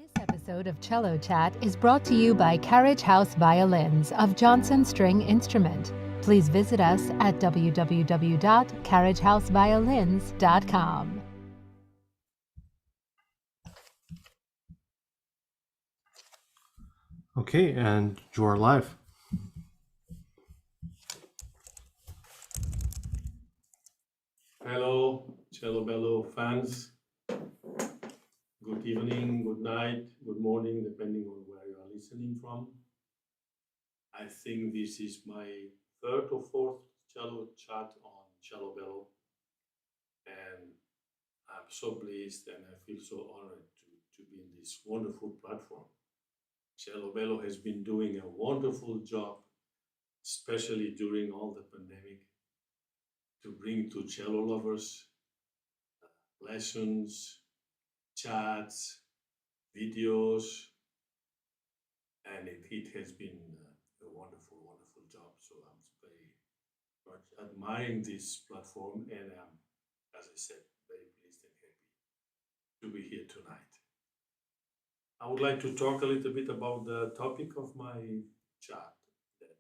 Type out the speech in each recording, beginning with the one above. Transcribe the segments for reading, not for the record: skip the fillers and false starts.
This episode of Cello Chat is brought to you by Carriage House Violins of Johnson String Instrument. Please visit us at www.carriagehouseviolins.com. Okay, and you are live. Hello, Cello Bello fans. Good evening, good night, good morning, depending on where you are listening from. I think this is my third or fourth cello chat on Cello Bello, and I'm so pleased and I feel so honored to be in this wonderful platform. Cello Bello has been doing a wonderful job, especially during all the pandemic, to bring to cello lovers lessons, chats, videos, and it has been a wonderful, wonderful job. So I'm very much admiring this platform, and I'm, as I said, very pleased and happy to be here tonight. I would like to talk a little bit about the topic of my chat,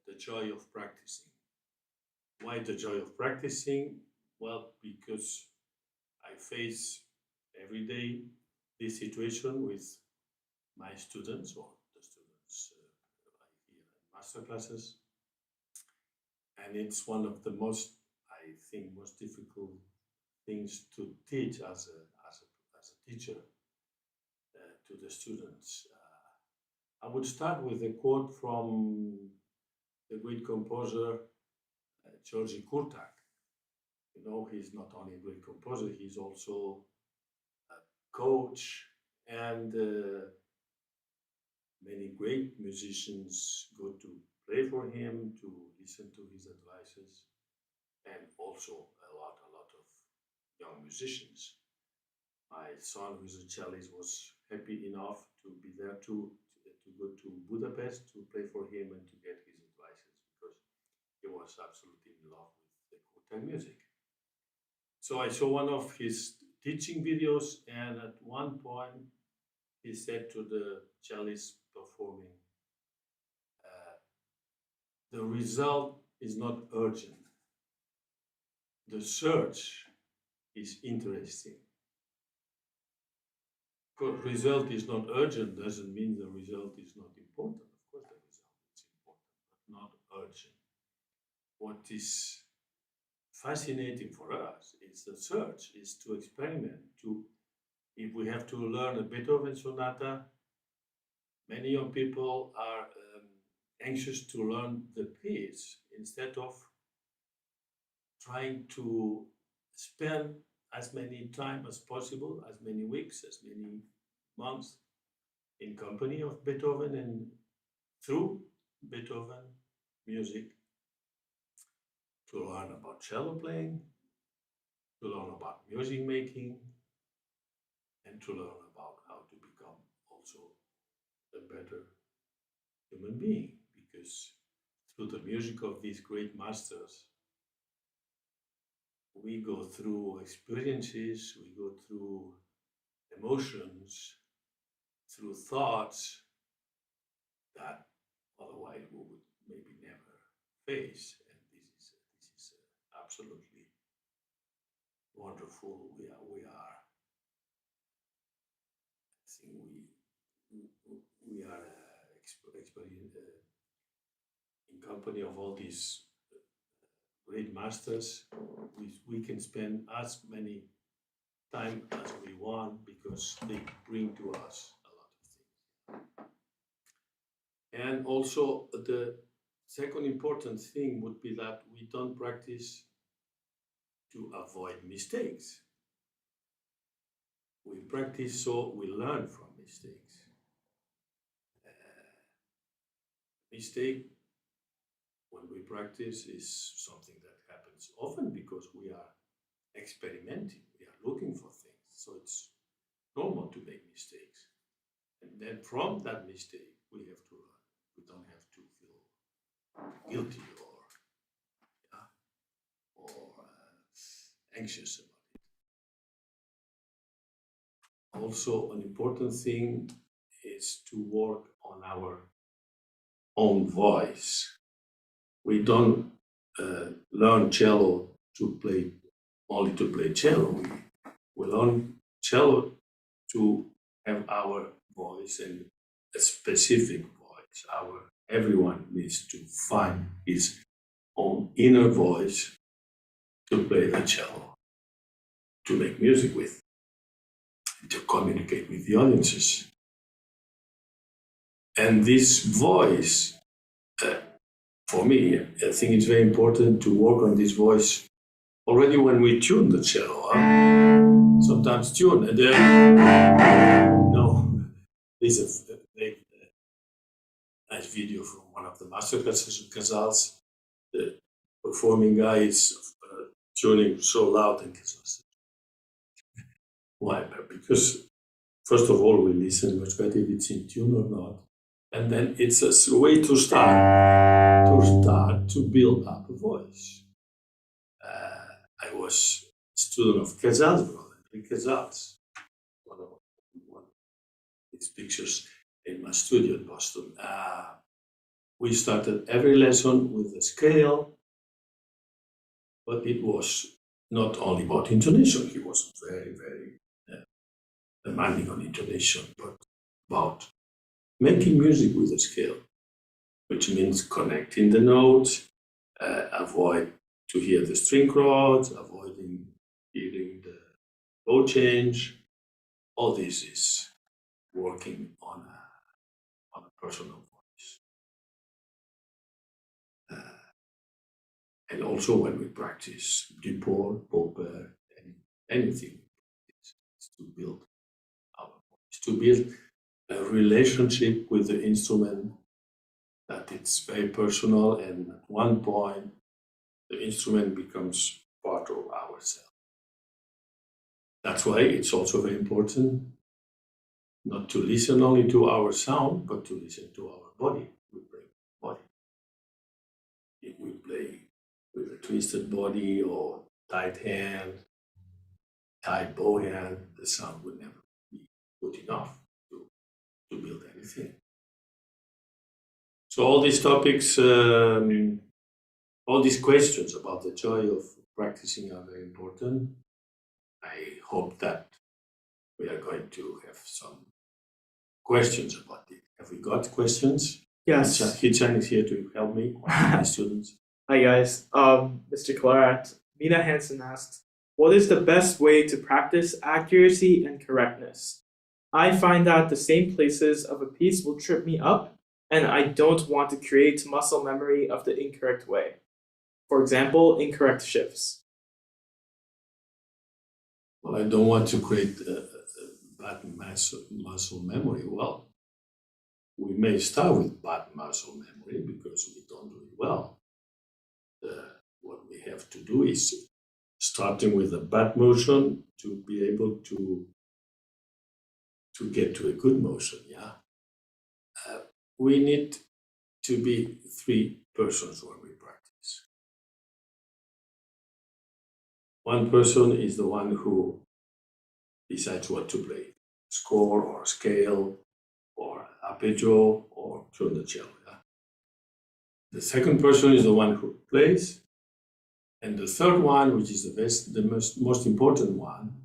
the joy of practicing. Why the joy of practicing? Well, because I face every day this situation with my students or the students here in masterclasses, and it's one of the most, I think, most difficult things to teach as a teacher to the students. I would start with a quote from the great composer György Sebök. You know, he's not only a great composer, he's also a coach, and many great musicians go to play for him, to listen to his advices, and also a lot of young musicians. My son, who's a cellist, was happy enough to be there to go to Budapest to play for him and to get his advices, because he was absolutely in love with the quartet music. So I saw one of his teaching videos, and at one point he said to the cellist performing, the result is not urgent. The search is interesting. Because result is not urgent doesn't mean the result is not important. Of course the result is important, but not urgent. What is fascinating for us is the search, is to experiment, if we have to learn a Beethoven sonata, many young people are anxious to learn the piece instead of trying to spend as many time as possible, as many weeks, as many months in company of Beethoven and through Beethoven music to learn about cello playing, to learn about music making, and to learn about how to become also a better human being, because through the music of these great masters, we go through experiences, we go through emotions, through thoughts that otherwise we would maybe never face. And this is absolutely wonderful. We are I think we are in company of all these great masters. We can spend as many time as we want because they bring to us a lot of things. And also the second important thing would be that we don't practice to avoid mistakes. We practice so we learn from mistakes. Mistake when we practice is something that happens often because we are experimenting, we are looking for things. So it's normal to make mistakes. And then from that mistake, we have to learn. We don't have to feel guilty or anxious about it. Also, an important thing is to work on our own voice. We don't learn cello to play only to play cello. We learn cello to have our voice and a specific voice. Everyone needs to find his own inner voice to play the cello, to make music with, to communicate with the audiences. And this voice, for me, I think it's very important to work on this voice already when we tune the cello. Sometimes tune, and then, there's a very nice video from one of the masterclasses of Casals. The performing guy is tuning so loud in Casals. Why? Because, first of all, we listen much better if it's in tune or not. And then it's a way to start to build up a voice. I was a student of Casals, Enric Casals, one of his pictures in my studio in Boston. We started every lesson with a scale, but it was not only about intonation. He was very, very demanding on intonation, but about making music with a scale, which means connecting the notes, avoid to hear the string chords, avoiding hearing the bow change. All this is working on a personal voice. And also when we practice Dupont, Popper, anything, it's to build our voice, to build a relationship with the instrument that it's very personal, and at one point the instrument becomes part of ourselves. That's why it's also very important not to listen only to our sound, but to listen to our body. We play body. If we play with a twisted body or tight hand, tight bow hand, the sound would never be good enough to build anything. So all these topics, all these questions about the joy of practicing are very important. I hope that we are going to have some questions about it. Have we got questions? Yes. Hichan is here to help me, one of my students. Hi guys. Mr. Claret, Mina Hansen asks, what is the best way to practice accuracy and correctness? I find that the same places of a piece will trip me up, and I don't want to create muscle memory of the incorrect way. For example, incorrect shifts. Well, I don't want to create a bad muscle memory. Well, we may start with bad muscle memory because we don't do it well. What we have to do is starting with a bad motion to be able to get to a good motion. Yeah, we need to be 3 persons when we practice. One person is the one who decides what to play, score or scale or arpeggio or tune the cello. Yeah? The second person is the one who plays, and the third one, which is the most important one,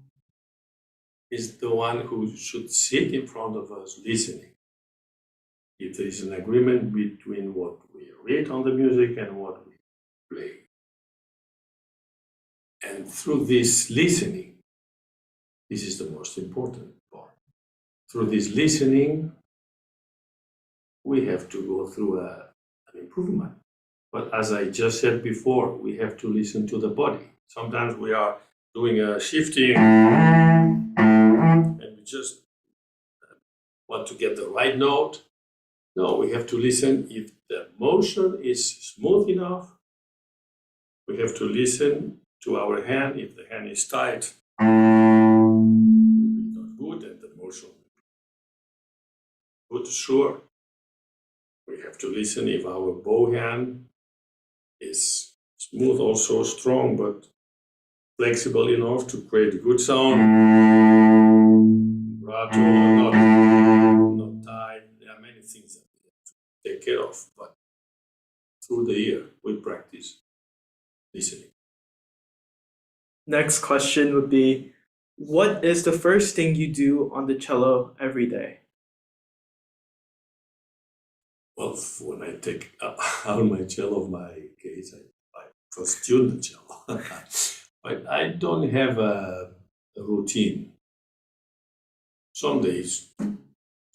is the one who should sit in front of us listening. If there is an agreement between what we read on the music and what we play. And through this listening, this is the most important part. Through this listening, we have to go through an improvement. But as I just said before, we have to listen to the body. Sometimes we are doing a shifting and we just want to get the right note. No, we have to listen if the motion is smooth enough. We have to listen to our hand. If the hand is tight, it will be not good, and the motion will be good. Sure. We have to listen if our bow hand is smooth, also strong, but flexible enough to create a good sound. Radu, not tight. things that we have to take care of. But through the year, we practice listening. Next question would be, what is the first thing you do on the cello every day? Well, when I take out my cello of my case, I first tune the cello. But I don't have a routine. Some days,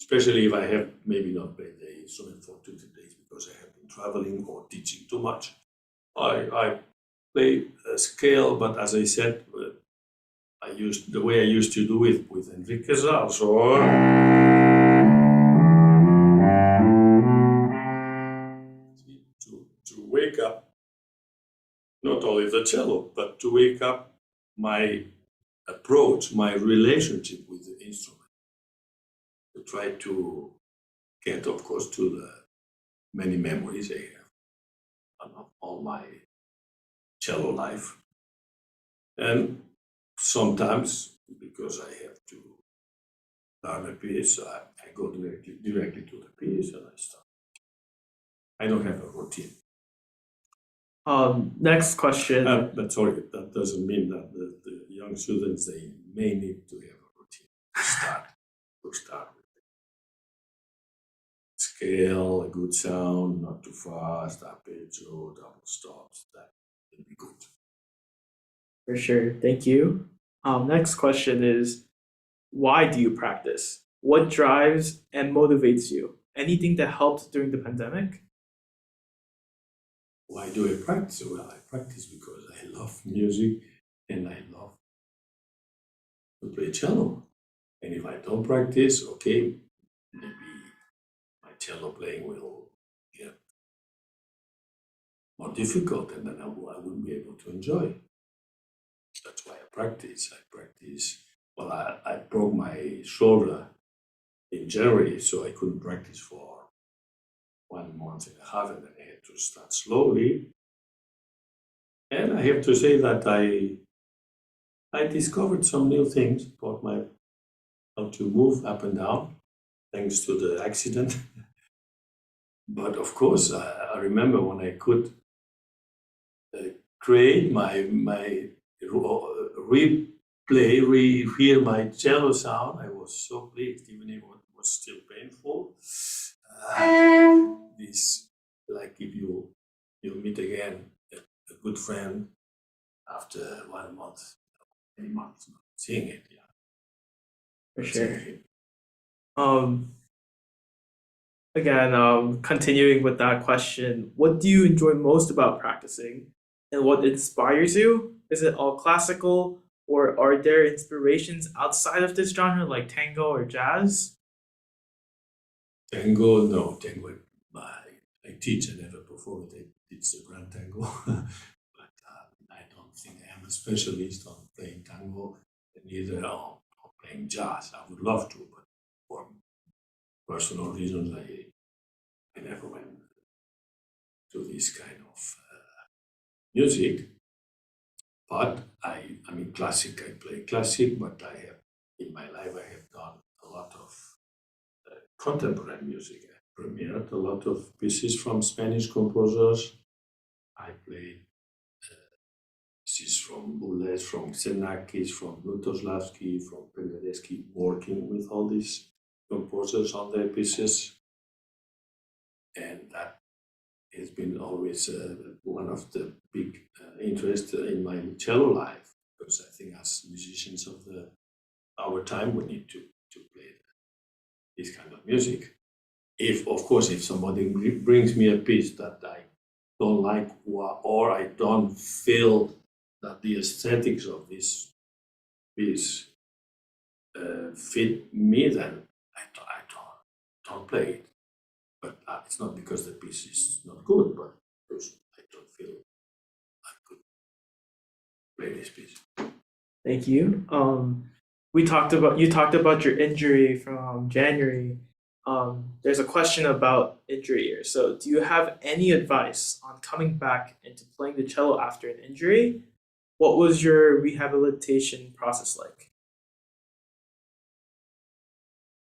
especially if I have maybe not played the instrument for 2 days because I have been traveling or teaching too much, I play a scale. But as I said, the way I used to do it with Enric Casals, or to wake up not only the cello, but to wake up my approach, my relationship with the instrument. To try to get, of course, to the many memories I have of all my cello life. And sometimes, because I have to learn a piece, I go directly to the piece and I start. I don't have a routine. Next question. But sorry, that doesn't mean that the young students, they may need to have a routine to start with. Scale, a good sound, not too fast, arpeggio, double stops, that would be good. For sure, thank you. Next question is, why do you practice? What drives and motivates you? Anything that helped during the pandemic? Why do I practice? Well, I practice because I love music and I love to play cello. And if I don't practice, okay, maybe my cello playing will get more difficult and then I wouldn't be able to enjoy. That's why I practice. Well, I broke my shoulder in January, so I couldn't practice for 1 month and a half, and then I had to start slowly. And I have to say that I discovered some new things about how to move up and down, thanks to the accident. But of course, I remember when I could create my hear my cello sound, I was so pleased, even if it was still painful. This, like if you meet again a good friend after 1 month, 8 months, seeing it, yeah. For sure. Again, continuing with that question, what do you enjoy most about practicing, and what inspires you? Is it all classical, or are there inspirations outside of this genre, like tango or jazz? Tango, no, tango. I teach, I never performed it. It's a grand tango, but I don't think I am a specialist on playing tango, and neither on playing jazz. I would love to, but for personal reasons, I never went to this kind of music. But I mean, classic. I play classic, but in my life I have done a lot of contemporary music. I premiered a lot of pieces from Spanish composers. I played pieces from Boulez, from Xenakis, from Lutoslavsky, from Penderecki, working with all these composers on their pieces. And that has been always one of the big interests in my cello life, because I think as musicians of our time, we need to play this kind of music. If somebody brings me a piece that I don't like, or I don't feel that the aesthetics of this piece fit me, then I don't play it. But it's not because the piece is not good, but because I don't feel I could play this piece. Thank you. You talked about your injury from January. There's a question about injury here. So, do you have any advice on coming back into playing the cello after an injury? What was your rehabilitation process like?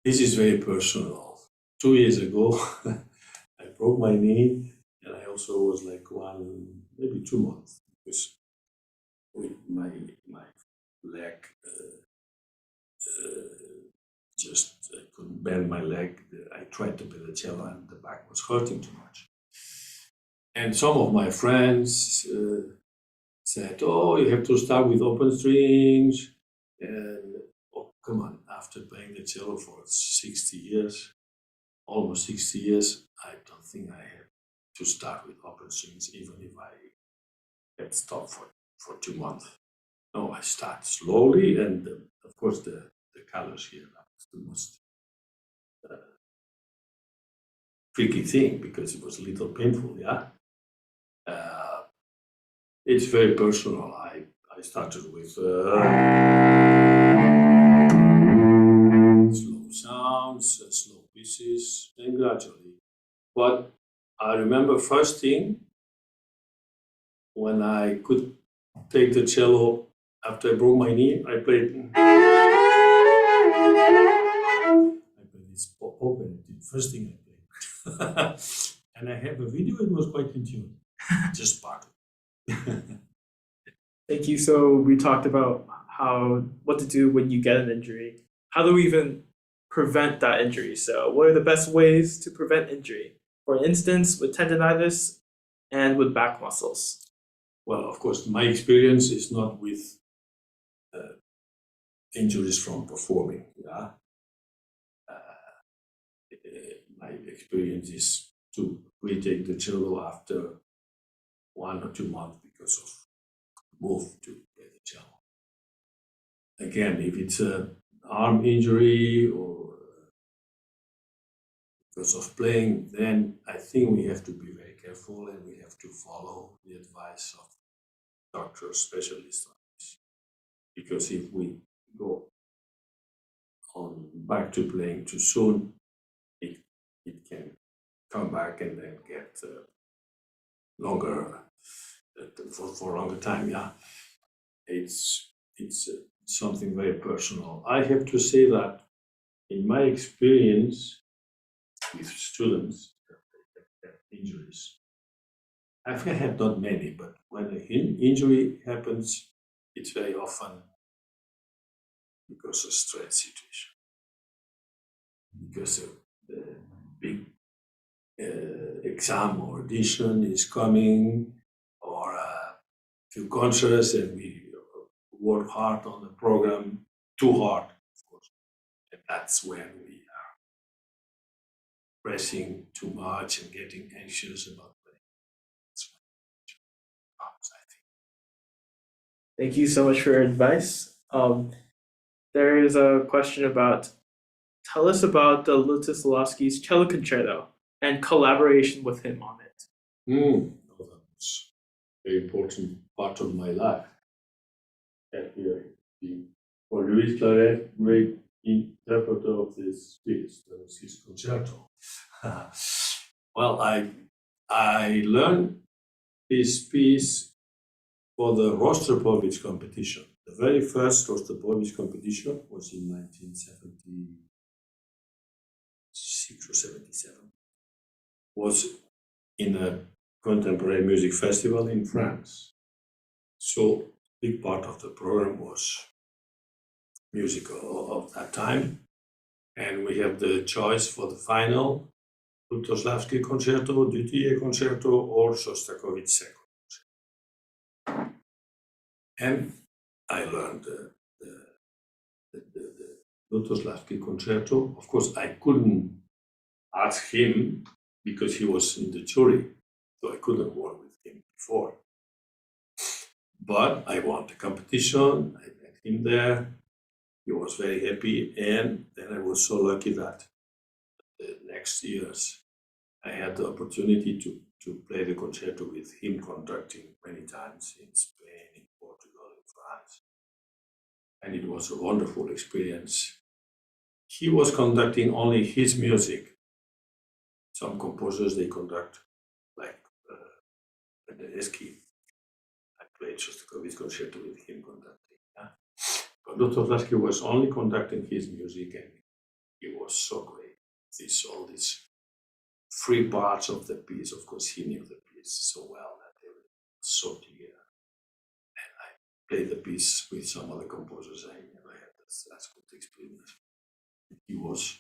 This is very personal 2 years ago, I broke my knee, and I also was like maybe 2 months, because with my leg, just I couldn't bend my leg. I tried to play the cello, and the back was hurting too much. And some of my friends said, "Oh, you have to start with open strings." And oh, come on! After playing the cello for 60 years, almost 60 years, I don't think I have to start with open strings, even if I had stopped for 2 months. No, I start slowly, and of course the colors here, that's the most tricky thing, because it was a little painful, yeah. It's very personal. I started with slow sounds, slow pieces, and gradually. But I remember first thing, when I could take the cello after I broke my knee, I played this pop opera, the first thing I played. And I have a video, it was quite in tune, just part. Thank you. So we talked about what to do when you get an injury. How do we even prevent that injury? So what are the best ways to prevent injury? For instance, with tendonitis and with back muscles. Well, of course, my experience is not with injuries from performing. Yeah, my experience is to retake the cello after 1 or 2 months because of move to play the cello. Again, if it's an arm injury or because of playing, then I think we have to be very careful, and we have to follow the advice of doctors, specialists on this. Because if we go on back to playing too soon, it can come back and then get longer for a longer time. Yeah, it's something very personal. I have to say that in my experience with students that have injuries, I've had not many, but when an injury happens, it's very often because of stress situation, because the big exam or audition is coming, or a few concerts, and we work hard on the program, too hard, of course, and that's when we are pressing too much and getting anxious about playing. That's when it comes, I think. Thank you so much for your advice. There is a question about, tell us about the Lutosławski's cello concerto and collaboration with him on it. Oh, that's a very important part of my life. And here, for Lluís Claret, great interpreter of this piece, his concerto. Well, I learned this piece for the Rostropovich competition. The very first Rostropovich competition was in 1976 or 77. Was in a contemporary music festival in France. So big part of the program was musical of that time. And we have the choice for the final, Lutosławski concerto, Dutilleux concerto, or Shostakovich second. And I learned the Lutosławski concerto. Of course, I couldn't ask him because he was in the jury, so I couldn't work with him before. But I won the competition, I met him there, he was very happy, and then I was so lucky that the next years I had the opportunity to play the concerto with him conducting many times in Spain, in Portugal, in France. And it was a wonderful experience. He was conducting only his music. Some composers, they conduct like Aldulescu. I played Shostakovich concerto with him conducting. Yeah? But Lutosławski was only conducting his music, and he was so great. all these three parts of the piece. Of course, he knew the piece so well that they were so clear. And I played the piece with some other composers. I never had that good experience. He was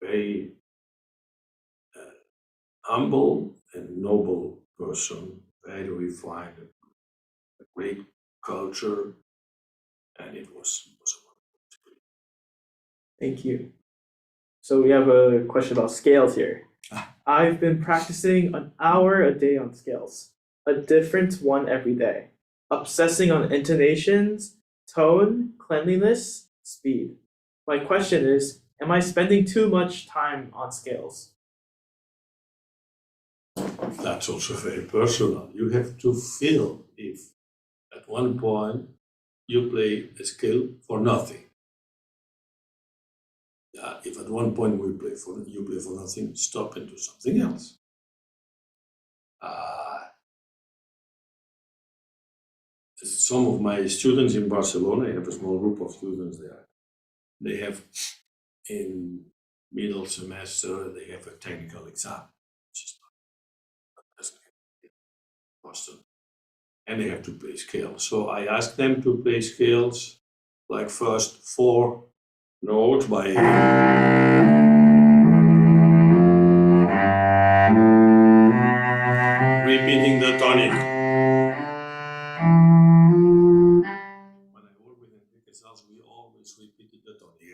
very humble and noble person, very refined, a great culture, and it was a wonderful experience. Thank you. So we have a question about scales here. I've been practicing an hour a day on scales, a different one every day, obsessing on intonations, tone, cleanliness, speed. My question is, am I spending too much time on scales? That's also very personal. You have to feel if at one point you play a scale for nothing. If at one point you play for nothing, stop and do something else. Some of my students in Barcelona, I have a small group of students there. They have in middle semester they have a technical exam, which is Boston, and they have to play scales. So I ask them to play scales, like first 4 notes by repeating the tonic. When I work with Enric Casals, we always repeated the tonic.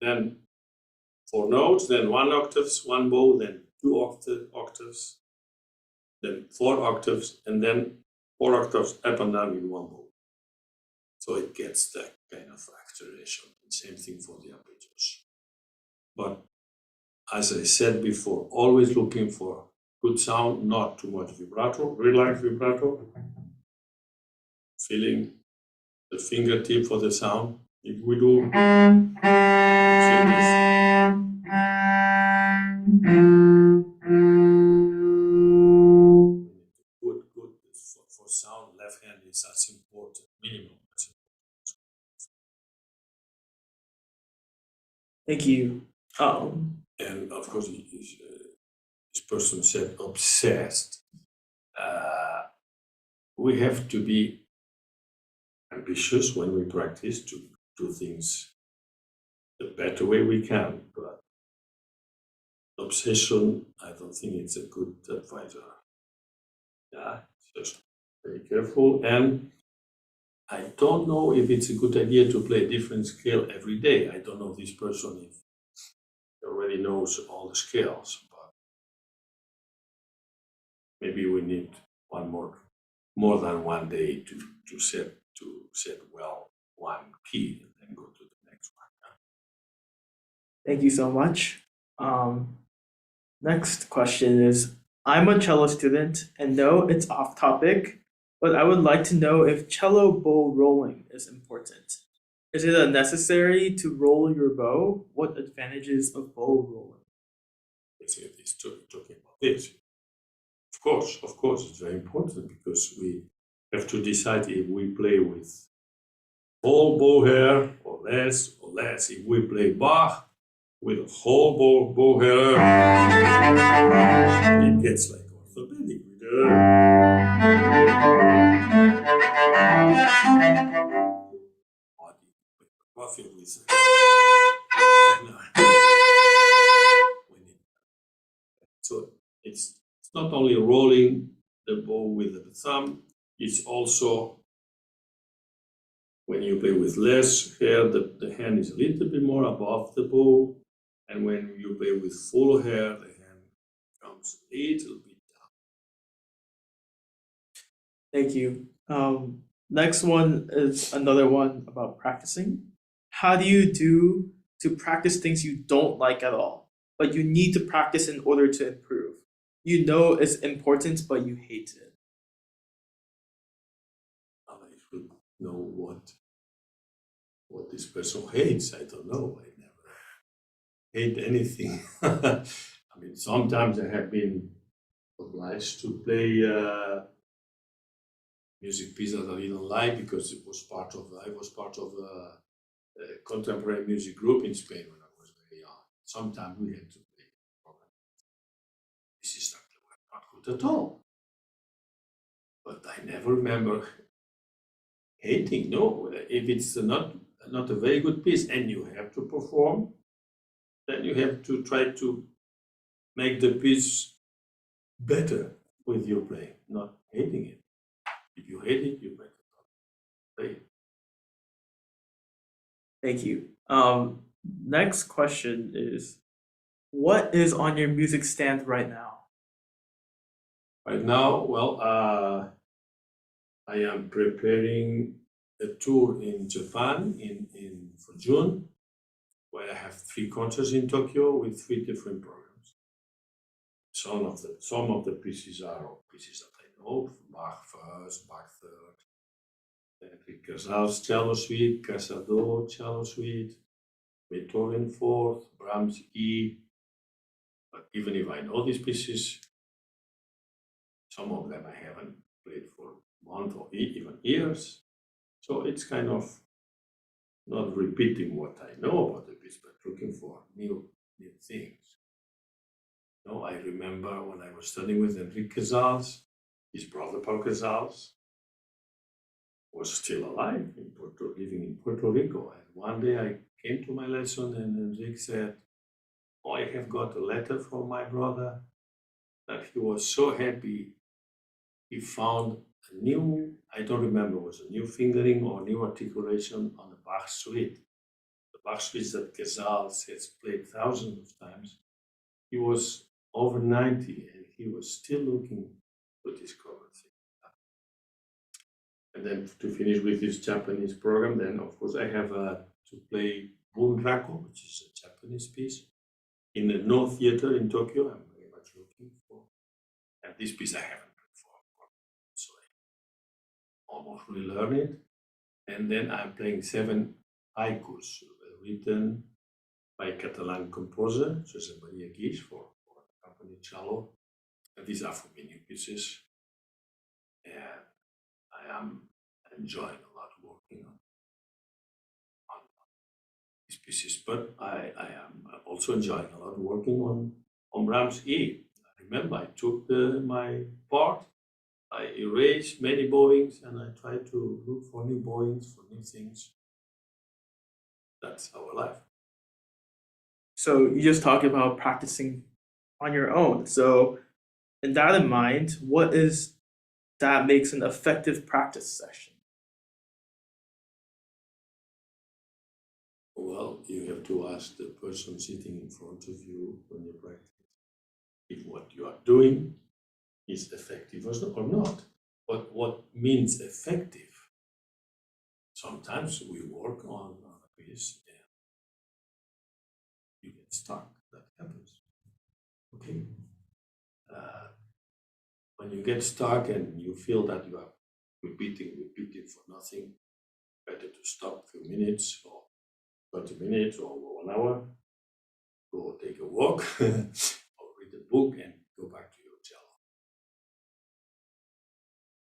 Then 4 notes, then 1 octave, 1 bow, then 2 octaves, then 4 octaves, and then 4 octaves up and down in 1 bow. So it gets that kind of acceleration. Same thing for the arpeggios. But as I said before, always looking for good sound, not too much vibrato, relaxed vibrato, feeling the fingertip for the sound. If we do good for sound, left hand is as important, minimum. Thank you. And of course, this person said obsessed. We have to be ambitious when we practice to do things the better way we can, but obsession, I don't think it's a good advisor. Just very careful. And I don't know if it's a good idea to play a different scale every day. I don't know this person if he already knows all the scales, but maybe we need more than one day to set well one key and then go to the next one. Thank you so much. Next question is, I'm a cello student and know it's off topic, but I would like to know if cello bow rolling is important. Is it necessary to roll your bow? What advantages of bow rolling? If it's talking about this, of course, it's very important because we have to decide if we play with whole bow hair or less. If we play Bach with a whole bow hair, it gets like orthopedic. So it's not only rolling the bow with the thumb, it's also when you play with less hair, the hand is a little bit more above the bow, and when you play with full hair, the hand comes a little bit down. Thank you. Next one is another one about practicing. How do you do to practice things you don't like at all, but you need to practice in order to improve? You know it's important, but you hate it. I should know what this person hates. I don't know. I never hate anything. I mean, sometimes I have been obliged to play music piece that I didn't like because I was part of a contemporary music group in Spain when I was very young. Sometimes we had to play program. This is not good at all. But I never remember hating. No, if it's not a very good piece and you have to perform, then you have to try to make the piece better with your playing, not hating it. If you hate it, you better not play it. Thank you. Next question is, what is on your music stand right now? Right now, well, I am preparing a tour in Japan for June, where I have 3 concerts in Tokyo with 3 different programs. Some of the pieces are pieces that I know: Bach first, Bach third, Enric Casals cello suite, Casado cello suite, Beethoven fourth, Brahms E. But even if I know these pieces, some of them I haven't played for months or even years. So it's kind of not repeating what I know about the piece, but looking for new things. I remember when I was studying with Enric Casals, his brother Pablo Casals was still alive living in Puerto Rico. And one day I came to my lesson and Enric said, "Oh, I have got a letter from my brother that he was so happy he found a new, I don't remember, was a new fingering or new articulation on the Bach suite. The Bach suites that Casals has played thousands of times. He was over 90 and he was still looking to discover things. And then to finish with this Japanese program, then of course I have to play Bunraku, which is a Japanese piece, in the No Theater in Tokyo. I'm very much looking for. And this piece I haven't played for, so I almost relearn it. And then I'm playing 7 haikus written by a Catalan composer, Josep Maria Guix, for company cello. And these are for me new pieces. And I am enjoying a lot working on these pieces, but I am also enjoying a lot working on Brahms E. I remember I took my part, I erased many bowings, and I tried to look for new bowings, for new things. That's our life. So you just talked about practicing on your own. So in that in mind, what is that makes an effective practice session? Well, you have to ask the person sitting in front of you when you practice if what you are doing is effective or not. But what means effective? Sometimes we work on a piece and you get stuck. That happens. Okay. When you get stuck and you feel that you are repeating for nothing, better to stop a few minutes or 30 minutes or 1 hour, go take a walk or read a book and go back to your cello.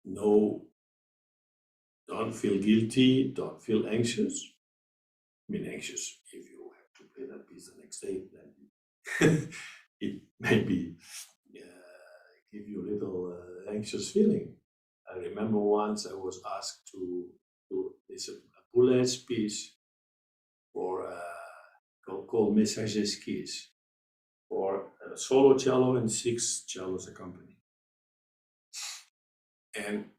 No, don't feel guilty, don't feel anxious. I mean, anxious if you have to play that piece the next day, then it may give you a little anxious feeling. I remember once I was asked to do this Boulez piece for called Messages Keys for solo cello and 6 cellos accompanied. And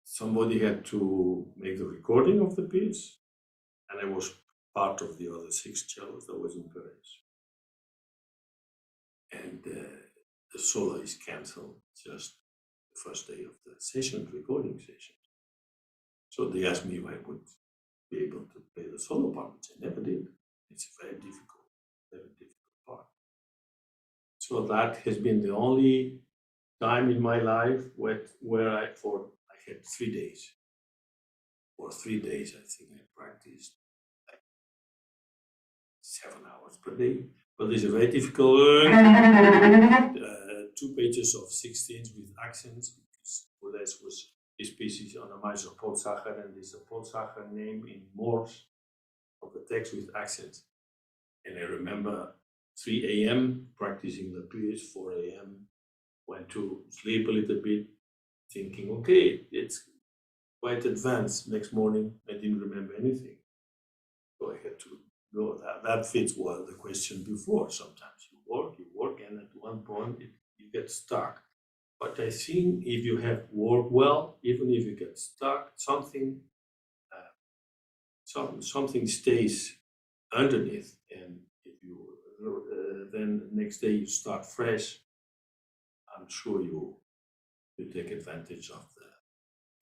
somebody had to make the recording of the piece, and I was part of the other 6 cellos that was in Paris. And the solo is cancelled just the first day of the session, recording session. So they asked me if I would be able to play the solo part, which I never did. It's a very difficult part. So that has been the only time in my life where I had 3 days. For 3 days, I think I practiced like 7 hours per day. But it's a very difficult 2 pages of 16s with accents, because Boulez was This piece is on a major Potsacher, and this is a Potsacher name in Morse of the text with accent. And I remember 3 a.m. practicing the piece, 4 a.m. went to sleep a little bit, thinking, okay, it's quite advanced. Next morning, I didn't remember anything. So I had to go. That fits well the question before. Sometimes you work, and at one point you get stuck. But I think if you have worked well, even if you get stuck, something stays underneath, and if you then the next day you start fresh, I'm sure you take advantage of the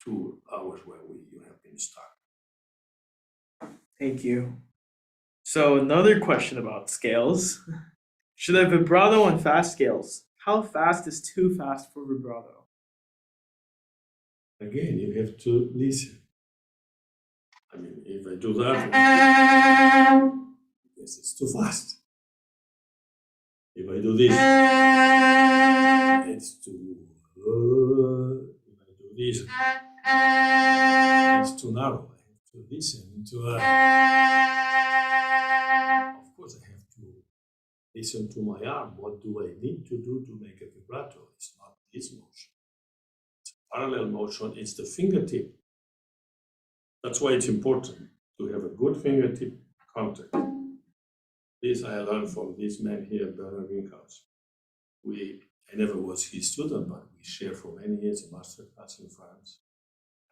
2 hours where you have been stuck. Thank you. So another question about scales. Should I vibrato on fast scales? How fast is too fast for vibrato? Again, you have to listen. I mean, if I do that, yes, it's too fast. If I do this, it's too. If I do this, it's too narrow. I have to listen to. Of course, I have to listen to my arm. What do I need to do to make a vibrato? It's not this motion. It's a parallel motion. It's the fingertip. That's why it's important to have a good fingertip contact. This I learned from this man here, Bernard Winkhaus. I never was his student, but we shared for many years a masterclass in France.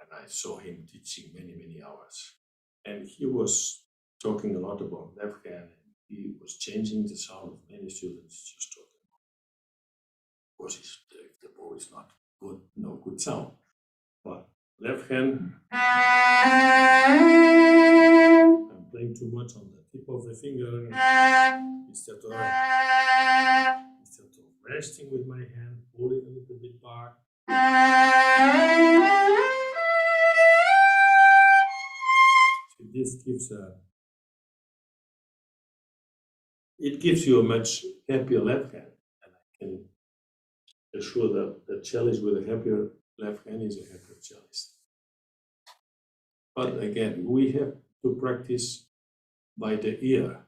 And I saw him teaching many, many hours. And he was talking a lot about left hand. And he was changing the sound of many students just talking about. Of course, the bow is not good, no good sound. But left hand, I'm playing too much on the tip of the finger instead of resting with my hand, pulling a little bit back. So this gives you a much happier left hand, and I can assure that the cellist with a happier left hand is a happier cellist. But again, we have to practice by the ear.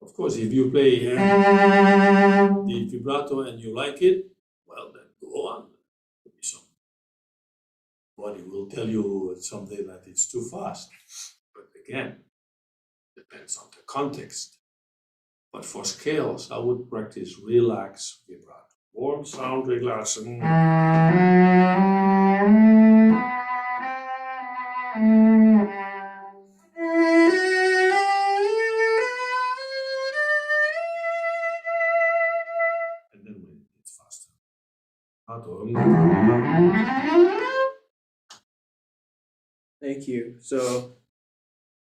Of course, if you play the vibrato and you like it, well, then go on. Somebody will tell you someday that it's too fast. But again, depends on the context. But for scales, I would practice relax vibrato. Warm sound regulation. Thank you. So,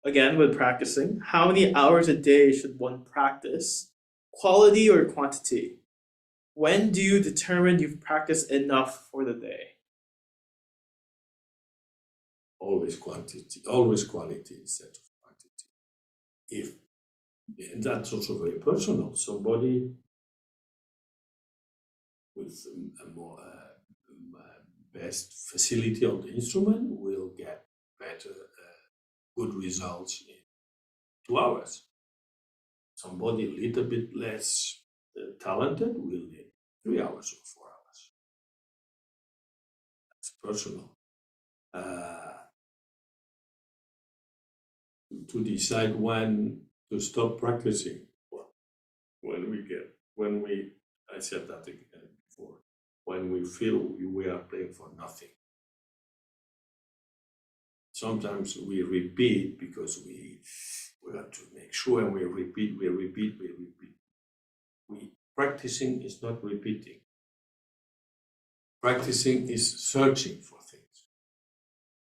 again, with practicing, how many hours a day should one practice? Quality or quantity? When do you determine you've practiced enough for the day? Always quantity, always quality instead of quantity. And that's also very personal. Somebody with a more best facility on the instrument will get better, good results in 2 hours. Somebody a little bit less talented will need 3 hours or 4 hours. That's personal. To decide when to stop practicing. Well, I said that again before, when we feel we are playing for nothing. Sometimes we repeat because we have to make sure, and we repeat. Practicing is not repeating. Practicing is searching for things.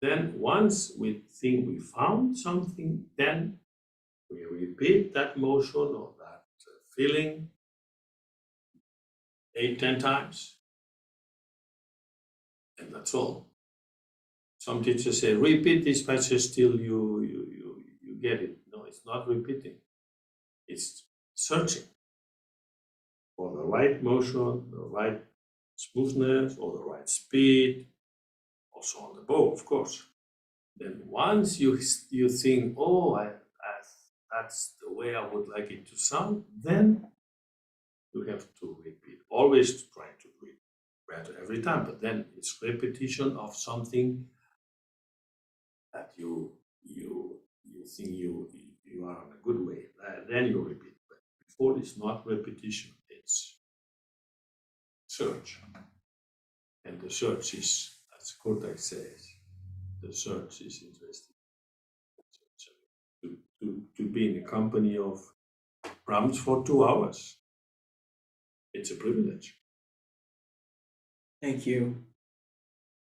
Then once we think we found something, then we repeat that motion or that feeling 8-10 times. And that's all. Some teachers say, repeat this passage till you get it. No, it's not repeating. It's searching for the right motion, the right smoothness, or the right speed. also on the bow, of course. Then once you think, oh, that's the way I would like it to sound, then you have to repeat. Always try to do it better every time, but then it's repetition of something that you think you are in a good way. Then you repeat. But before it's not repetition, it's search. And the search is, as Kotak says, the search is interesting. To be in the company of Brahms for 2 hours, it's a privilege. Thank you.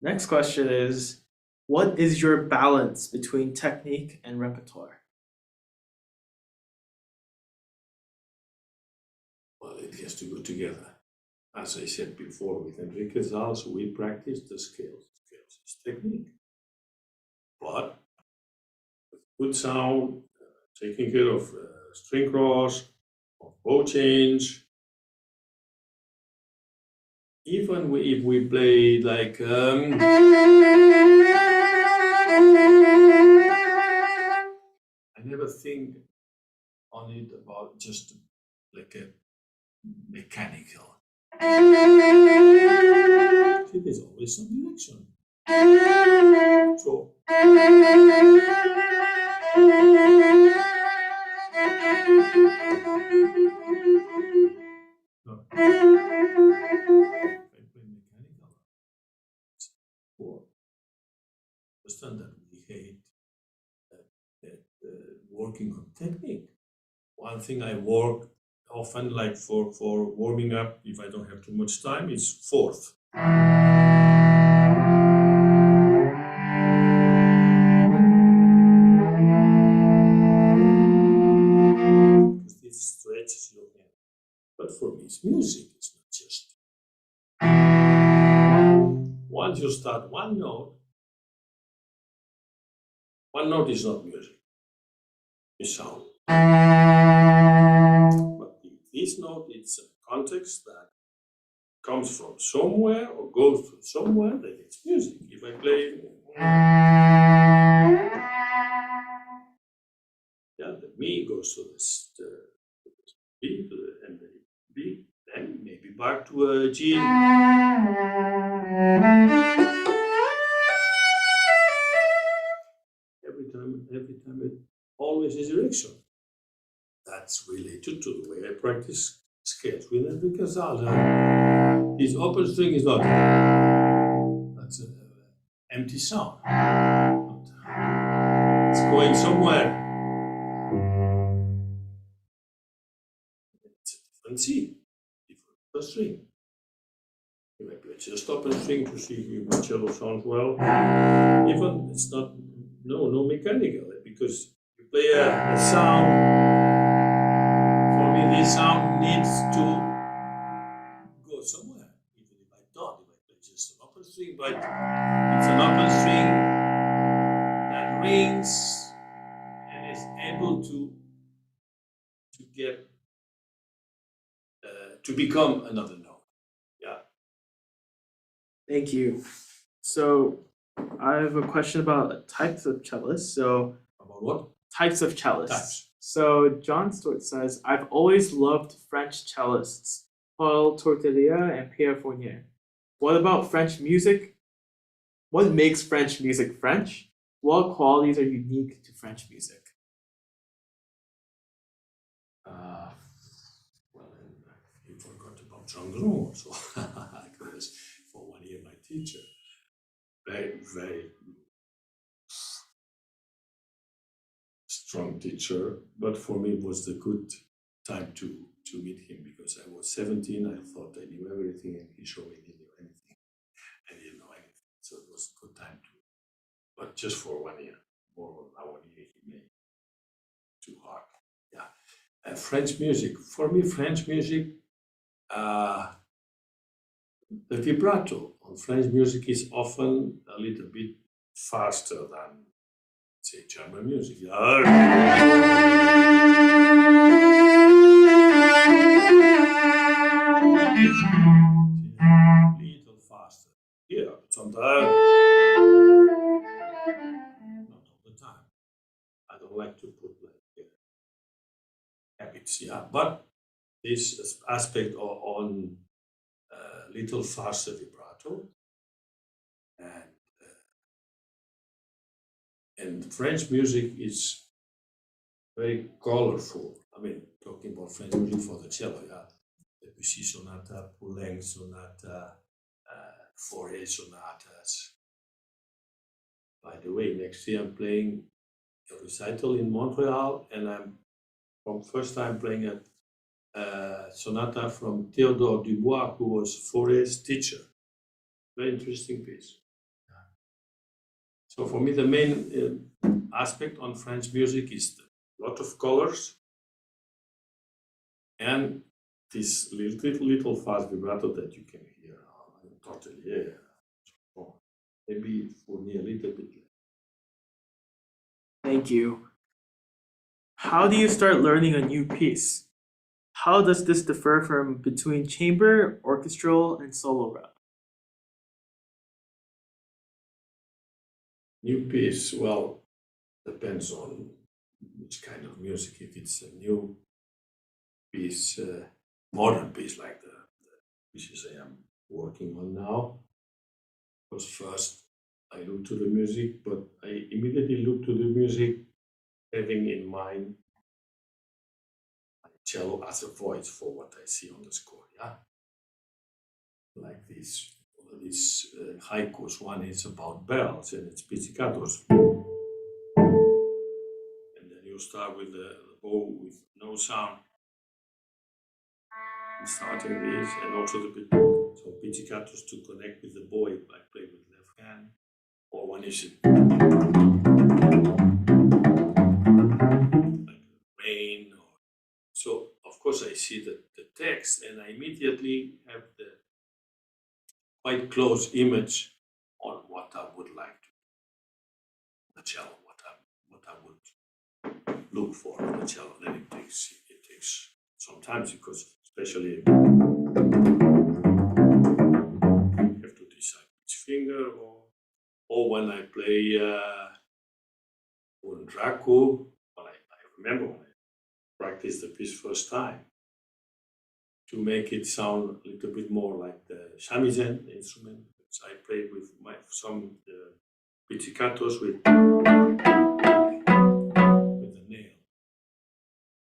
Next question is, what is your balance between technique and repertoire? Well, it has to go together. As I said before, with Enric Casals, we practice the scales. Scales is technique. But with good sound, taking care of string cross, of bow change. Even if we play like I never think on it about just like a mechanical. It is always some direction. So no. If I play mechanical, or understand that we hate working on technique. One thing I work often, like for warming up, if I don't have too much time, is fourth. Because this stretches your hand. But for me, it's music. It's not just. Once you start one note is not music. It's sound. But this note, it's a context that comes from somewhere or goes to somewhere, then it's music. If I play, the me goes to the B and the B, then maybe back to a G. Every time it always is direction. That's related to the way I practice scales with Enric Casals. His open string is not. That's an empty sound. It's going somewhere. It's a different C, different string. You might play just open string to see if your cello sounds well. Even it's not no mechanical, because you play a sound. For me, this sound needs to go somewhere, even if I don't. If I play just an open string, but it's an open string that rings and is able to get to become another note. Yeah. Thank you. So I have a question about types of cellists. So About what? types of cellists. Types. So John Stewart says, I've always loved French cellists, Paul Tortilla and Pierre Fournier. What about French music? What makes French music French? What qualities are unique to French music? Well, you forgot about Gendron also. Because for 1 year, my teacher, very, very strong teacher. But for me, it was the good time to meet him, because I was 17. I thought I knew everything, and he showed me he knew anything. I didn't know anything. So it was a good time to, but just for 1 year. More than 1 year, he made it too hard. Yeah. French music. For me, French music, the vibrato on French music is often a little bit faster than, say, German music. Little faster. Here, sometimes. it's, yeah, but this aspect on little faster vibrato, and French music is very colorful. I mean, talking about French music for the cello, yeah. Debussy sonata, Poulenc sonata, Fauré sonatas. By the way, next year I'm playing a recital in Montreal, and I'm for first time playing a sonata from Théodore Dubois, who was Fauré's teacher. Very interesting piece. So for me, the main aspect on French music is a lot of colors and this little fast vibrato that you can hear. Totally, yeah. So maybe for me a little bit. Thank you. How do you start learning a new piece? How does this differ from between chamber, orchestral, and solo rep? New piece, well, depends on which kind of music. If it's a new piece, modern piece like the pieces I am working on now, because first I look to the music, but I immediately look to the music having in mind cello as a voice for what I see on the score, yeah? Like these haikus. One is about bells and it's pizzicatos. And then you start with the bow with no sound. Starting this and also the so pizzicatos to connect with the bow, I play with left hand, or one is like rain. So of course I see the text and I immediately have the quite close image on what I would like to the cello, what I would look for on the cello. Then it takes some time because especially you have to decide which finger or when I play on Draco, I remember when I practiced the piece first time to make it sound a little bit more like the shamisen instrument. So I played with some pizzicatos with the nail.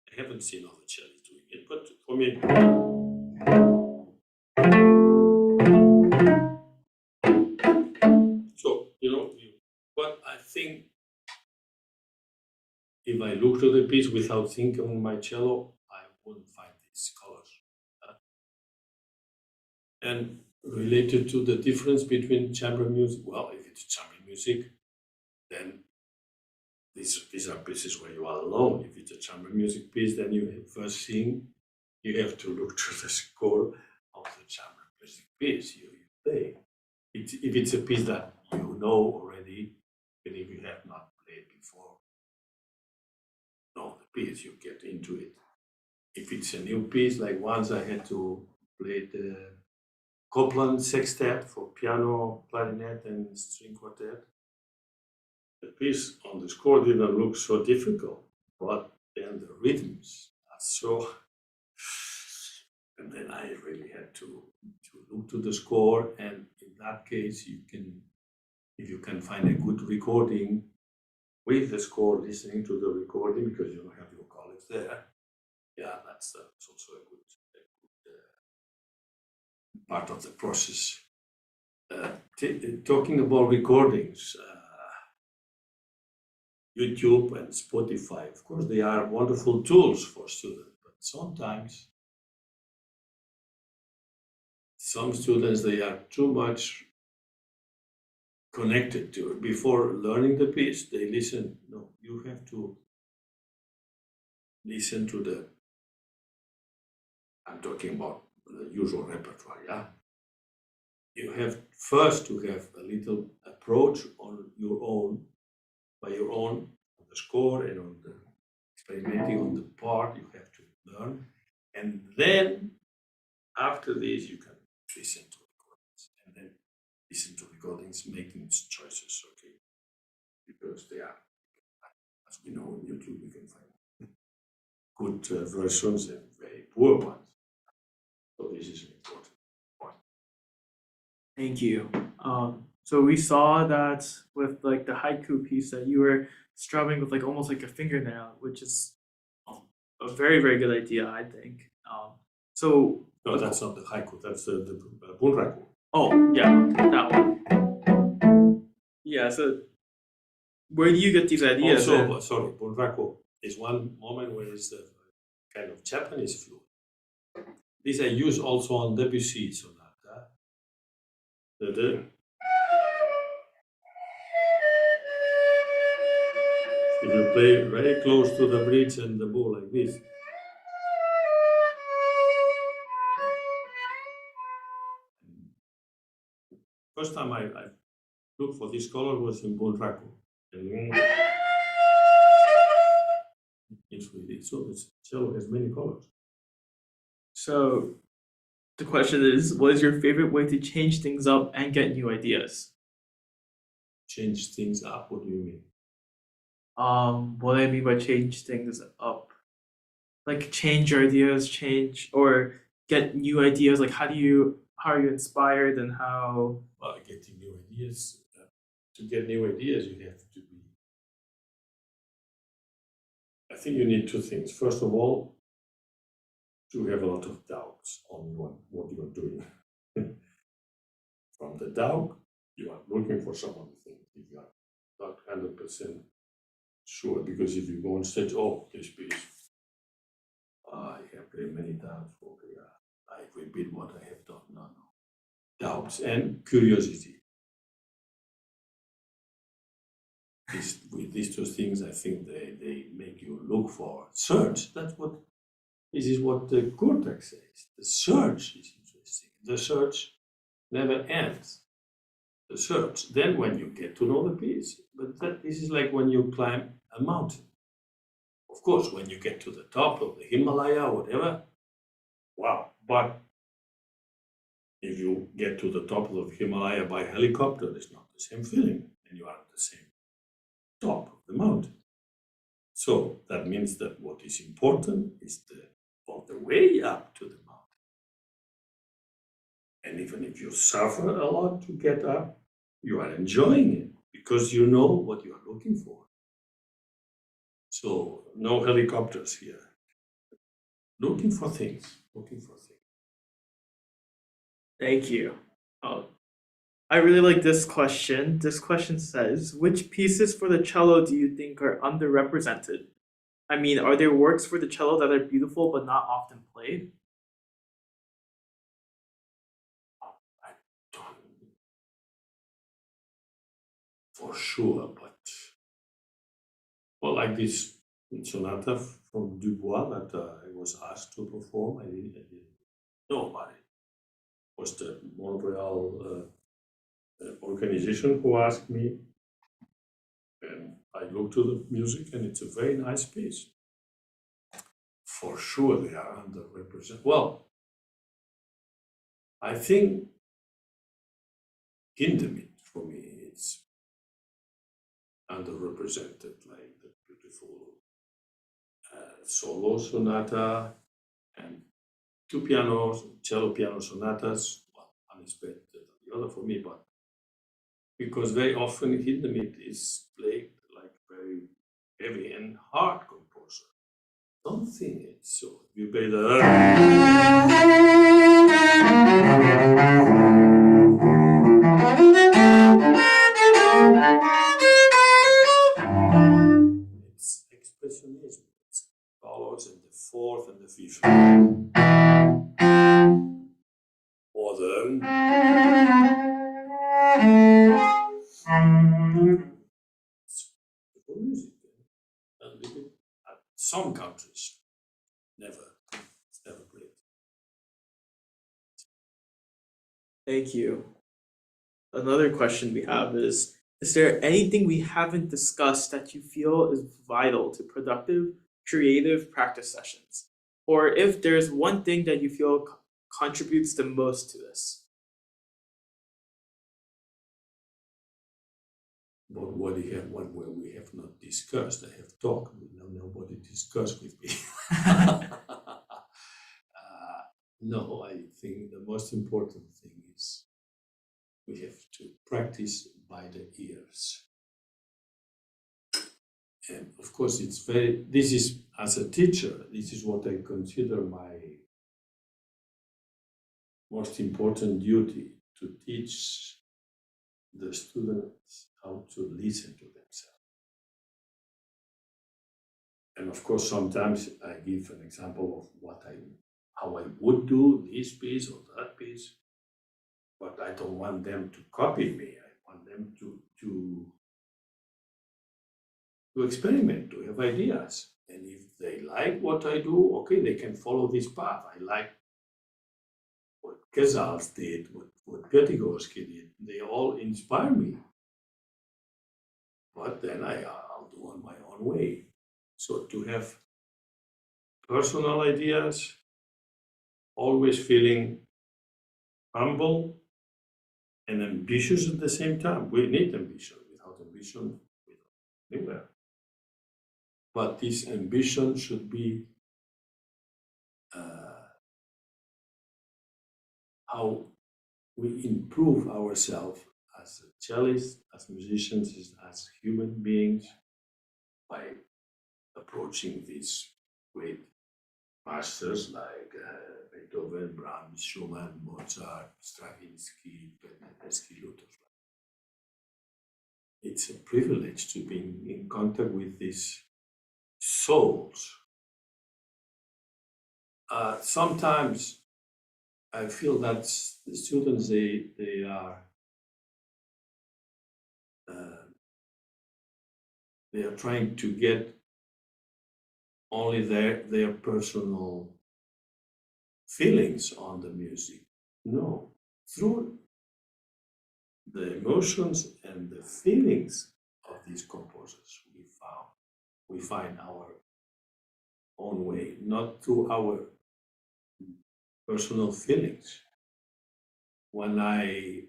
I haven't seen other cellists doing it, but for me, so but I think if I look to the piece without thinking on my cello, I wouldn't find these colors. And related to the difference between chamber music, well, if it's chamber music, then these are pieces where you are alone. If it's a chamber music piece, then first thing you have to look to the score of the chamber music piece you play. If it's a piece that you know already, even if you have not played before, know the piece, you get into it. If it's a new piece, like once I had to play the Copland sextet for piano, clarinet, and string quartet. The piece on the score didn't look so difficult, but then the rhythms are so. And then I really had to look to the score, and in that case, if you can find a good recording with the score, listening to the recording because you don't have your colleagues there. Yeah, that's also a good part of the process. Talking about recordings, YouTube and Spotify, of course, they are wonderful tools for students, but sometimes some students, they are too much connected to it. Before learning the piece, they listen. No, you have to listen to I'm talking about the usual repertoire, yeah? You have first to have a little approach on your own, by your own, on the score and on the experimenting on the part you have to learn. And then after this, you can listen to recordings and then listen to recordings, making choices, okay? Because they are, as we know on YouTube, you can find good versions and very poor ones. So this is an important point. Thank you. So we saw that with like the haiku piece that you were strumming with like almost like a fingernail, which is a very, very good idea, I think. So No, that's not the haiku, that's the bunraku. oh yeah, that one. Yeah, so where do you get these ideas? Also, sorry, bunraku is one moment where it's the kind of Japanese flute. This I use also on Debussy sonata. If you play very close to the bridge and the bow like this, first time I looked for this color was in bunraku. It's really so. Cello has many colors. So the question is, what is your favorite way to change things up and get new ideas? Change things up. What do you mean? What I mean by change things up, like change your ideas, change or get new ideas. Like how are you inspired and how? Well, getting new ideas. To get new ideas, you have to be. I think you need two things. First of all, to have a lot of doubts on what you are doing. From the doubt, you are looking for someone to think. If you are not 100% sure, because if you go on stage, oh, this piece, I have very many doubts. Okay, I repeat what I have done. No. Doubts and curiosity. With these two things, I think they make you look for search. This is what the cortex says. The search is interesting. The search never ends. The search. Then when you get to know the piece, but this is like when you climb a mountain. Of course, when you get to the top of the Himalaya or whatever, wow. But if you get to the top of the Himalaya by helicopter, it's not the same feeling, and you are at the same top of the mountain. So that means that what is important is the way up to the mountain. And even if you suffer a lot to get up, you are enjoying it because you know what you are looking for. So no helicopters here. Looking for things. Thank you. I really like this question. This question says, which pieces for the cello do you think are underrepresented? I mean, are there works for the cello that are beautiful but not often played? I don't, for sure, but well, like this sonata from Dubois that I was asked to perform, I didn't know about it. It was the Montreal organization who asked me, and I looked to the music, and it's a very nice piece. For sure, they are underrepresented. Well, I think Hindemith, for me, it's underrepresented, like the beautiful solo sonata and two pianos, cello piano sonatas, well, unexpected the other for me, but because very often Hindemith is played like very heavy and hard composer. Don't think it's so. You play the it's expressionism. It follows in the fourth and the fifth. Or the it's music. And some countries it's never played. Thank you. Another question we have is there anything we haven't discussed that you feel is vital to productive, creative practice sessions? Or if there's one thing that you feel contributes the most to this? But what we have not discussed, I have talked, nobody discussed with me. No, I think the most important thing is we have to practice by the ears. And of course, this is, as a teacher, this is what I consider my most important duty, to teach the students how to listen to themselves. And of course, sometimes I give an example of how I would do this piece or that piece, but I don't want them to copy me. I want them to experiment, to have ideas. And if they like what I do, okay, they can follow this path. I like what Casals did, what Pedagogy did. They all inspire me. But then I'll do on my own way. So to have personal ideas, always feeling humble and ambitious at the same time. We need ambition. Without ambition, we don't anywhere. But this ambition should be how we improve ourselves as cellists, as musicians, as human beings, by approaching these great masters like Beethoven, Brahms, Schumann, Mozart, Stravinsky, Penderecki, Luther. It's a privilege to be in contact with these souls. Sometimes I feel that the students, they are trying to get only their personal feelings on the music. No, through the emotions and the feelings of these composers, we find our own way, not through our personal feelings. When I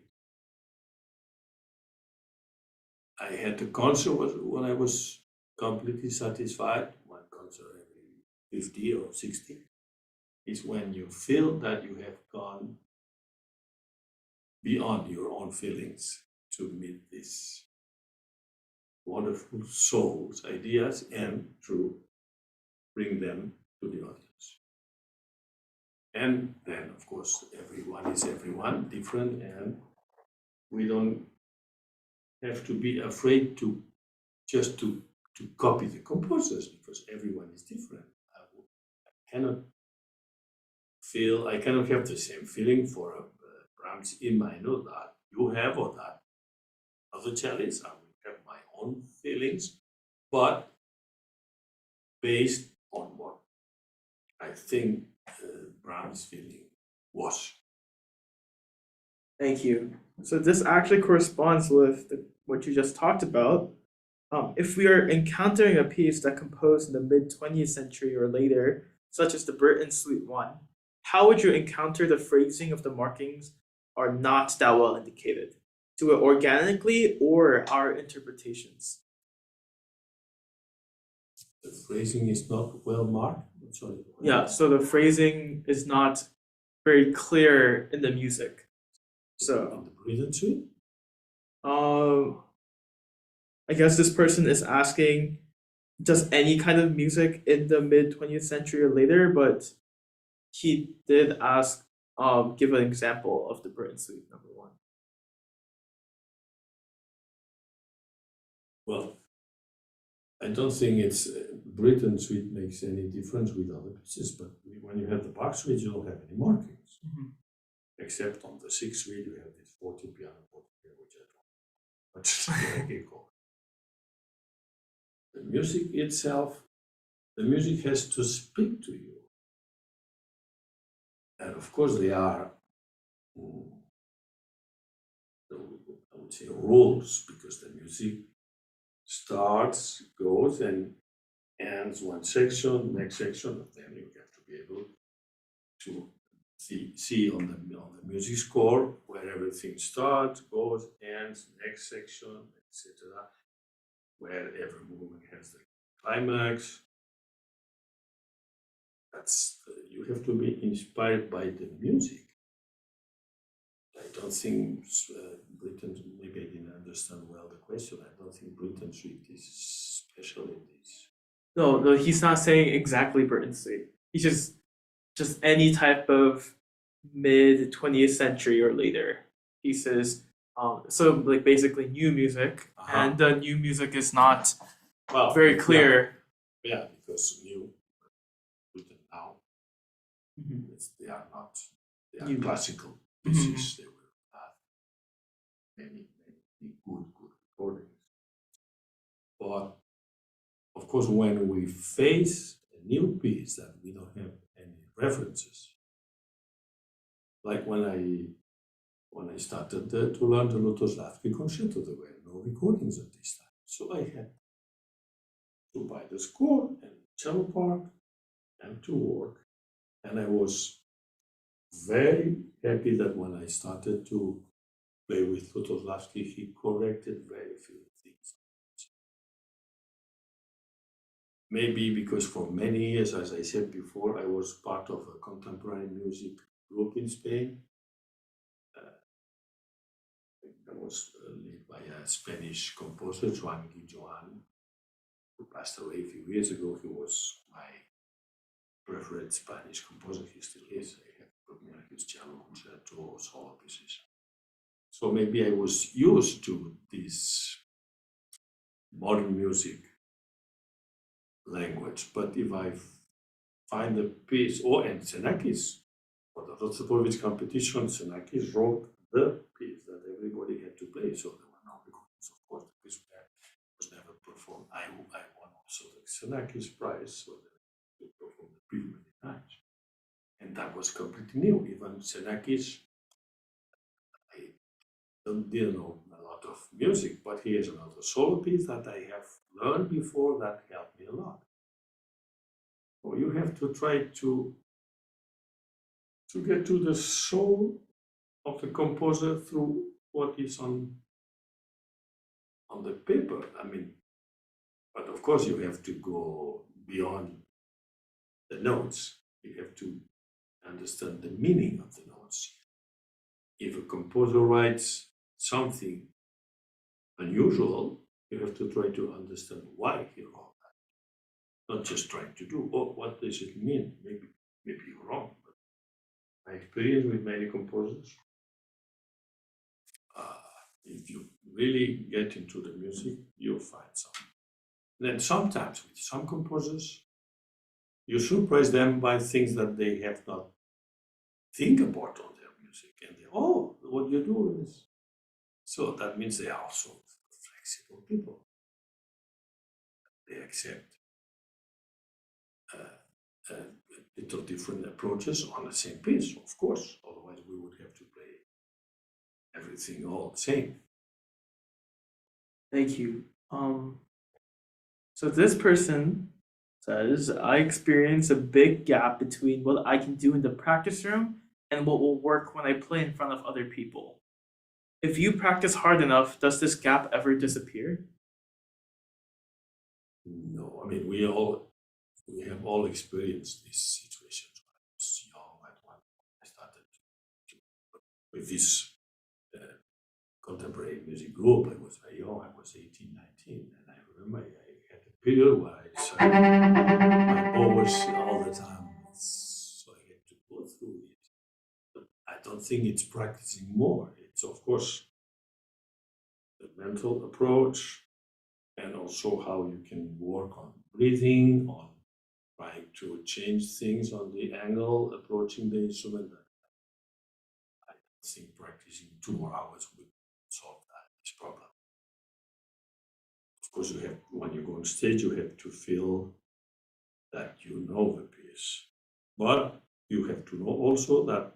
had the concert when I was completely satisfied. One concert every 50 or 60 is when you feel that you have gone beyond your own feelings to meet these wonderful souls, ideas, and to bring them to the audience. And then, of course, everyone is everyone, different, and we don't have to be afraid to copy the composers, because everyone is different. I cannot have the same feeling for a Brahms in minor that you have, or that other cellists. I will have my own feelings, but based on what I think Brahms' feeling was. Thank you. So this actually corresponds with what you just talked about. If we are encountering a piece that composed in the mid-20th century or later, such as the Britten Suite 1, how would you encounter the phrasing of the markings are not that well indicated? Do it organically or our interpretations? The phrasing is not well marked. Sorry. Yeah, so the phrasing is not very clear in the music. So in the Britten Suite? I guess this person is asking just any kind of music in the mid-20th century or later, but he did ask, give an example of the Britten Suite number 1. Well, I don't think it's Britten Suite makes any difference with other pieces, but when you have the Bach Suite, you don't have any markings. Mm-hmm. Except on the 6th Suite, you have this 40 piano, which I don't much like. The music itself, the music has to speak to you. And of course, there are, I would say, rules, because the music starts, goes, and ends one section, next section, and then you have to be able to see on the music score where everything starts, goes, ends, next section, etc., where every movement has the climax. you have to be inspired by the music. I don't think Britain, maybe I didn't understand well the question. I don't think Britain Street is special in this. No, he's not saying exactly Burton Street. He's just any type of mid 20th century or later pieces. So like basically new music, and new music is not very clear. Yeah, because new Britain now, they are not. They are classical pieces. They will have many good recordings. But of course, when we face a new piece that we don't have any references, like when I started to learn the Lutoslavski concerto, there were no recordings at this time. So I had to buy the score and cello part and to work. And I was very happy that when I started to play with Lutoslavski, he corrected very few things. Maybe because for many years, as I said before, I was part of a contemporary music group in Spain. That was led by a Spanish composer, Joan Guijoan, who passed away a few years ago. He was my preferred Spanish composer. He still is. I have his cello concerto, solo pieces. So maybe I was used to this modern music language. But if I find a piece, and Xenakis, for the Rostropovich competition, Xenakis wrote the piece that everybody had to play. So there were no recordings, of course. The piece was never performed. I won also the Xenakis prize, so they performed the piece many times. And that was completely new. Even Xenakis, I didn't know a lot of music, but he has another solo piece that I have learned before that helped me a lot. So you have to try to get to the soul of the composer through what is on the paper. I mean, but of course you have to go beyond the notes. You have to understand the meaning of the notes. If a composer writes something unusual, you have to try to understand why he wrote that. Not just trying to do, what does it mean? Maybe you're wrong. But my experience with many composers, if you really get into the music, you'll find something. Then sometimes with some composers, you surprise them by things that they have not think about on their music, and what you do is. So that means they are also flexible people. They accept little different approaches on the same piece, of course. Otherwise, we would have to play everything all the same. Thank you. So this person says, I experience a big gap between what I can do in the practice room and what will work when I play in front of other people. If you practice hard enough, does this gap ever disappear? No, I mean, we have all experienced these situations. When I was young, when I started with this contemporary music group, I was very young, I was 18, 19, and I remember I had a period where I sang my powers all the time, so I had to go through it. But I don't think it's practicing more. It's, of course, the mental approach, and also how you can work on breathing, on trying to change things on the angle, approaching the instrument. I don't think practicing 2 more hours would solve this problem. Of course, when you go on stage, you have to feel that you know the piece. But you have to know also that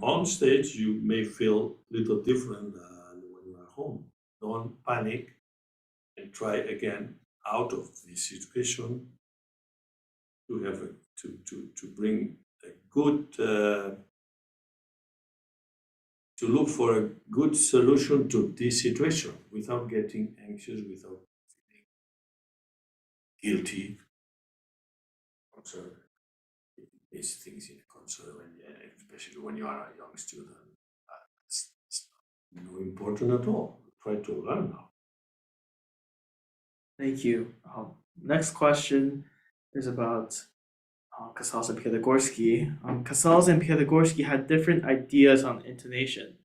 on stage, you may feel a little different than when you are home. Don't panic and try again out of this situation to have to bring a good to look for a good solution to this situation without getting anxious, without feeling guilty. these things in a conservatory, especially when you are a young student. It's not important at all. Try to learn now. Thank you. Next question is about Casals and Piotr. Casals and Piotr had different ideas on intonation.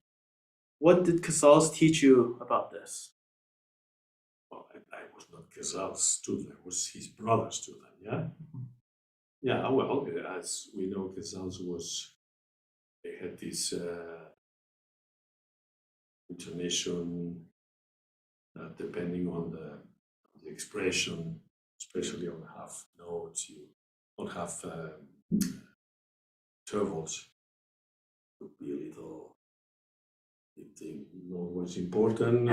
What did Casals teach you about this? Well, I was not Casals' student, I was his brother's student, yeah? Yeah, well, as we know, Casals they had this intonation depending on the expression, especially on half notes. You don't have intervals. Could be a little, if the note was important.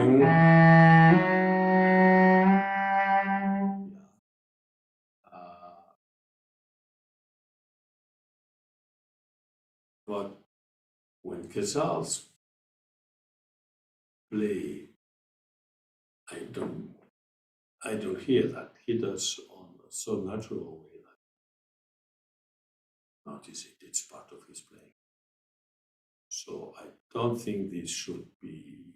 But when Casals play, I don't hear that. He does on a so natural way that notice it. It's part of his playing. So I don't think this should be,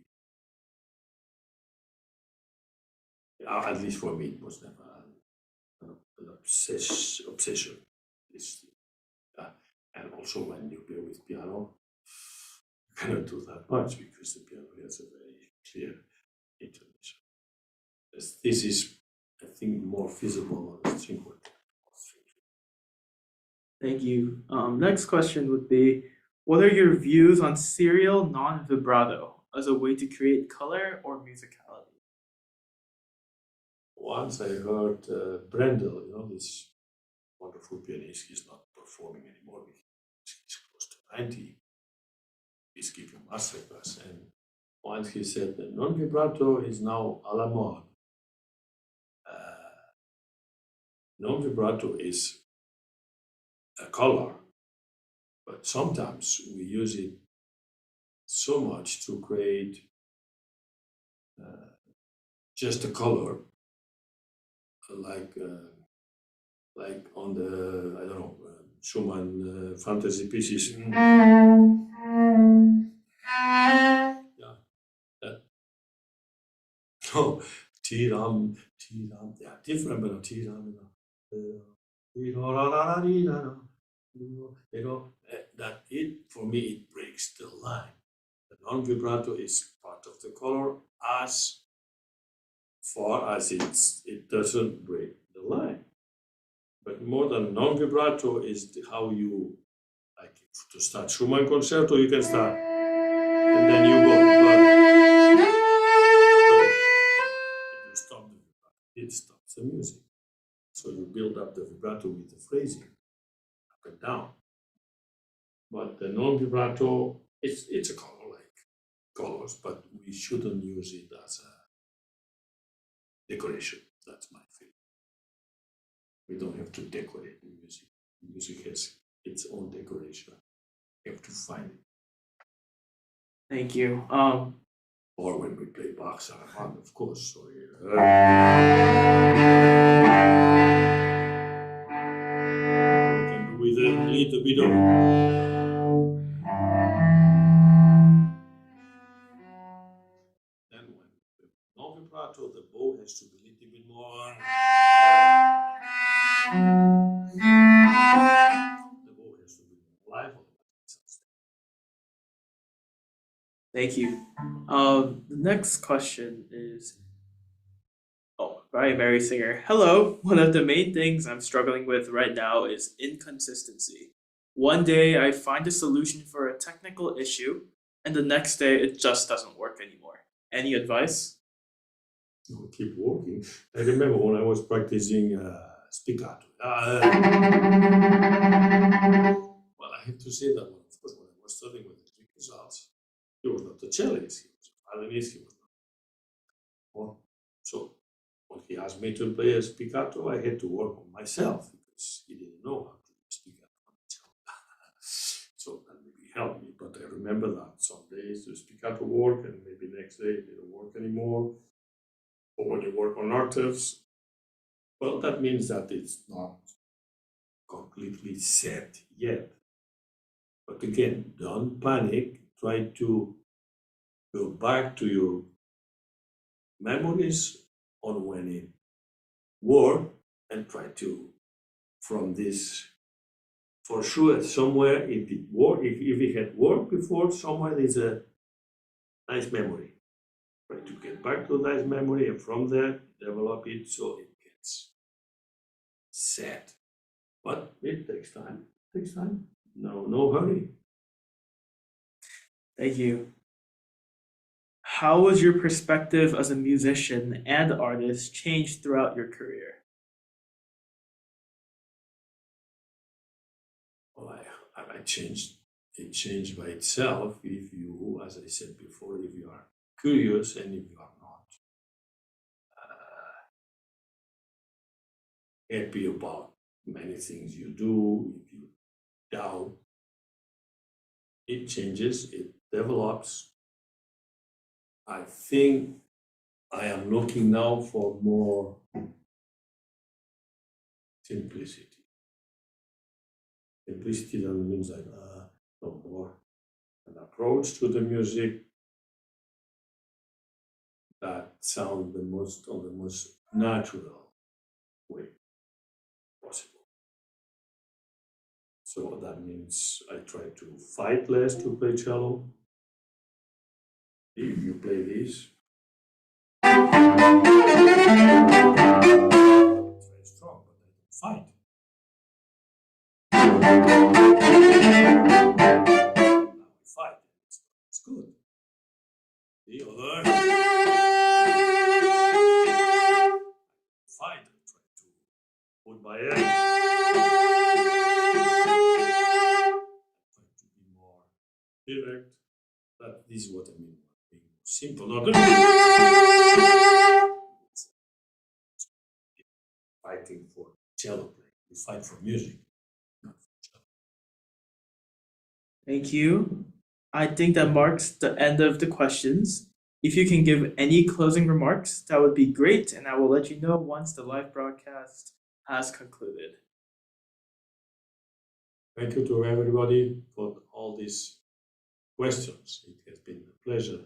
at least for me, it was never an obsession. And also when you play with piano, you cannot do that much because the piano has a very clear intonation. This is, I think, more feasible on the string quartet. Thank you. Next question would be, what are your views on serial non-vibrato as a way to create color or musicality? Once I heard Brendel, this wonderful pianist, he's not performing anymore because he's close to 90. He's giving masterclass, and once he said that non-vibrato is now a la mode. Non-vibrato is a color, but sometimes we use it so much to create just a color, like on the, I don't know, Schumann fantasy pieces. Yeah, that. No, T-ram, they are different, but T-ram, that it, for me, it breaks the line. The non-vibrato is part of the color as far as it doesn't break the line. But more than non-vibrato is how you, like to start Schumann concerto, you can start, and then you go, but if you stop the vibrato, it stops the music. So you build up the vibrato with the phrasing, up and down. But the non-vibrato, it's a color like colors, but we shouldn't use it as a decoration. That's my feeling. We don't have to decorate the music. Music has its own decoration. You have to find it. Thank you. Or when we play Bach Saraband, of course. So, with a little bit of. Then when non-vibrato, the bow has to be a little bit more. The bow has to be more live. Thank you. The next question is, by Mary Singer. Hello. One of the main things I'm struggling with right now is inconsistency. One day I find a solution for a technical issue, and the next day it just doesn't work anymore. Any advice? No, keep working. I remember when I was practicing spiccato. Well, I have to say that one, of course, when I was studying with Enric Casals, he was not a cellist, he was a violinist, he was not. So when he asked me to play a spiccato, I had to work on myself because he didn't know how to play spiccato. So that maybe helped me, but I remember that some days the spiccato worked and maybe next day it didn't work anymore. Or when you work on octaves, well, that means that it's not completely set yet. But again, don't panic. Try to go back to your memories on when it worked and try to, from this, for sure, somewhere if it worked, if it had worked before, somewhere there's a nice memory. Try to get back to nice memory and from there develop it so it gets set. But it takes time. It takes time. No hurry. Thank you. How was your perspective as a musician and artist changed throughout your career? Well, I changed. It changed by itself if you, as I said before, if you are curious and if you are not happy about many things you do, if you doubt, it changes, it develops. I think I am looking now for more simplicity. Simplicity doesn't mean like no more an approach to the music that sounds the most natural way possible. So that means I try to fight less to play cello. If you play this, it's very strong, but I don't fight. Now we fight. It's good. The other fight. I try to put my head. Try to be more direct. But this is what I mean. Being simple, not fighting for cello playing. You fight for music, not for cello. Thank you. I think that marks the end of the questions. If you can give any closing remarks, that would be great, and I will let you know once the live broadcast has concluded. Thank you to everybody for all these questions. It has been a pleasure